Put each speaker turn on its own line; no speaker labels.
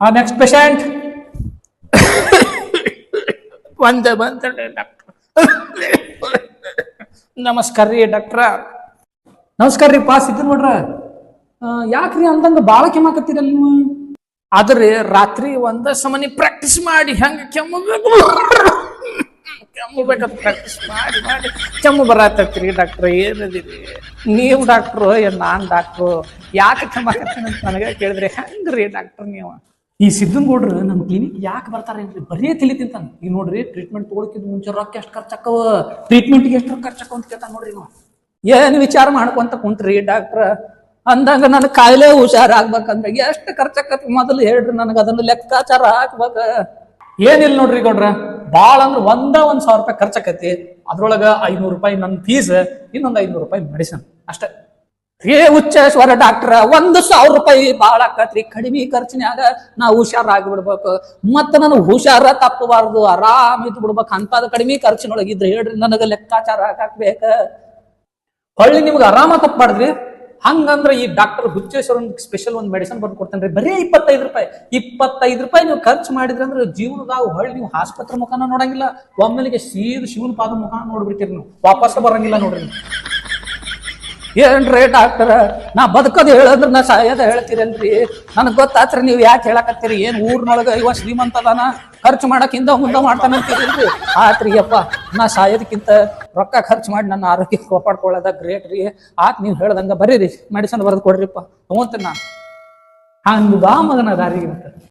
Next patient. ಬಂದೆ doctor. ನಮಸ್ಕಾರ ರೀ ಡಾಕ್ಟ್ರ. ನಮಸ್ಕಾರ ರೀ ಪಾಸ್ ಇದ್ದು ನೋಡ್ರ. ಯಾಕ್ರಿ ಅಂತಂಗ ಬಾಳ ಕೆಮ್ಮಾಕತ್ತೀರಲ್ಲ ನೀವು? ಆದ್ರೆ ರಾತ್ರಿ ಒಂದ ಸಮನಿ ಪ್ರಾಕ್ಟೀಸ್ ಮಾಡಿ ಹೆಂಗ ಕೆಮ್ಮಬೇಕಂತ ಪ್ರಾಕ್ಟೀಸ್ ಮಾಡಿ ಮಾಡಿ ಕೆಮ್ಮು ಬರತೈತ್ರಿ ಡಾಕ್ಟ್ರ. ಏನದಿರಿ ನೀವು ಡಾಕ್ಟ್ರು ಏನ್ ನಾನ್ ಡಾಕ್ಟ್ರು? ಯಾಕೆ ಕೆಮ್ಮಾಕತ್ತೀನಿ ಅಂತ ನನಗೆ ಕೇಳಿದ್ರಿ ಹೆಂಗ್ರಿ ಡಾಕ್ಟರ್ ನೀವು? ಈ ಸಿದ್ದನ್ ಗೌಡ್ರು ನಮ್ಮ ಕ್ಲಿನಿಕ್ ಯಾಕೆ ಬರ್ತಾರೇನ್ರಿ? ಬರೀ ತಿಳಿ ತಿಂತಾನ. ಈಗ ನೋಡ್ರಿ ಟ್ರೀಟ್ಮೆಂಟ್ ತಗೊಳಕಿದ್ ಮುಂಚೆ ರೊಕ್ಕ ಎಷ್ಟು ಖರ್ಚಾಕವ, ಟ್ರೀಟ್ಮೆಂಟ್ಗೆ ಎಷ್ಟು ರೊಕ್ಕ ಖರ್ಚಾಕವ ಅಂತ ಕೇಳ್ತಾನ ನೋಡ್ರಿ. ನಾವು ಏನ್ ವಿಚಾರ ಮಾಡ್ಕೊಂತ ಕುಂತ್ರಿ ಡಾಕ್ಟ್ರ? ಅಂದಂಗ ನನ್ ಕಾಯಿಲೆ ಹುಷಾರಾಗ್ಬೇಕಂದ್ರೆ ಎಷ್ಟು ಖರ್ಚಾಕತಿ ಮೊದಲು ಹೇಳ್ರಿ ನನಗ, ಅದನ್ನ ಲೆಕ್ಕಾಚಾರ ಹಾಕ್ಬೇಕ. ಏನಿಲ್ಲ ನೋಡ್ರಿ ಗೌಡ್ರ, ಬಾಳ ಅಂದ್ರ ಒಂದ್ 1,000 ರೂಪಾಯಿ ಖರ್ಚಾಕತಿ. ಅದ್ರೊಳಗ 500 ರೂಪಾಯಿ ನನ್ನ ಫೀಸ್, ಇನ್ನೊಂದ್ 500 ರೂಪಾಯಿ ಮೆಡಿಸಿನ್ ಅಷ್ಟೇ. ಏ ಹುಚ್ಚೇಶ್ವರ ಡಾಕ್ಟ್ರ, 1,000 ರೂಪಾಯಿ ಬಾಳ ಆಕತ್ರಿ. ಕಡಿಮೆ ಖರ್ಚಿನ್ಯಾಗ ನಾ ಹುಷಾರಾಗಿ ಬಿಡ್ಬೇಕು. ಮತ್ತ ನನಗ್ ಹುಷಾರ ತಪ್ಪಬಾರ್ದು, ಆರಾಮ್ ಇದ್ ಬಿಡ್ಬೇಕು. ಅಂತದ್ ಕಡಿಮೆ ಖರ್ಚಿನೊಳಗಿದ್ರೆ ಹೇಳ್ರಿ ನನಗ ಲೆಕ್ಕಾಚಾರ ಹಾಕಾಕ್ಬೇಕ. ಹೊಳ್ಳಿ ನಿಮ್ಗೆ ಆರಾಮ ತಪ್ಪಬಾರ್ದ್ರಿ. ಹಂಗಂದ್ರ ಈ ಡಾಕ್ಟರ್ ಹುಚ್ಚೇಶ್ವರನ್ ಸ್ಪೆಷಲ್ ಒಂದ್ ಮೆಡಿಸಿನ್ ಬರ್ದು ಕೊಡ್ತೇನ್ರಿ. ಬರೀ 25 ರೂಪಾಯಿ. 25 ರೂಪಾಯಿ ನೀವು ಖರ್ಚು ಮಾಡಿದ್ರಿ ಅಂದ್ರೆ ಜೀವನದಾಗ ಹೊಳ್ಳಿ ನೀವು ಆಸ್ಪತ್ರೆ ಮುಖಾನ ನೋಡಂಗಿಲ್ಲ. ಒಮ್ಮೆಲಿಗೆ ಸೀದ ಶಿವನ ಪಾದ ಮುಖಾನ ನೋಡ್ಬಿಡ್ತೀರಿ, ನೀವು ವಾಪಸ್ ಬರಂಗಿಲ್ಲ ನೋಡ್ರಿ. ಏನ್ರಿ ಡಾಕ್ಟರ್, ನಾ ಬದುಕೋದು ಹೇಳಂದ್ರ ನಾ ಸಾಯೋದ ಹೇಳ್ತೀರಲ್ರಿ? ನನಗ್ ಗೊತ್ತಾತ್ರಿ ನೀವು ಯಾಕೆ ಹೇಳಕತ್ತೀರಿ. ಏನ್ ಊರ್ನೊಳಗ ಇವ ಶ್ರೀಮಂತ ಅದಾನ, ಖರ್ಚು ಮಾಡಕ್ಕಿಂತ ಮುಂದೆ ಮಾಡ್ತಾನಂತೀರಿಲ್ರಿ? ಆತ್ರಿ ಅಪ್ಪ, ನಾ ಸಾಯೋದಕ್ಕಿಂತ ರೊಕ್ಕ ಖರ್ಚು ಮಾಡಿ ನನ್ನ ಆರೋಗ್ಯ ಕಾಪಾಡ್ಕೊಳ್ಳೋದ ಗ್ರೇಟ್ ರೀ. ಆತ್ ನೀವ್ ಹೇಳ್ದಂಗ ಬರೀರಿ, ಮೆಡಿಸಿನ್ ಬರೆದು ಕೊಡ್ರಿಪ್ಪ, ತಗೊಂತೀನಿ ನಾನು. ಹಂಗ ಬಾ ಮಗನ ದಾರಿಗೆ.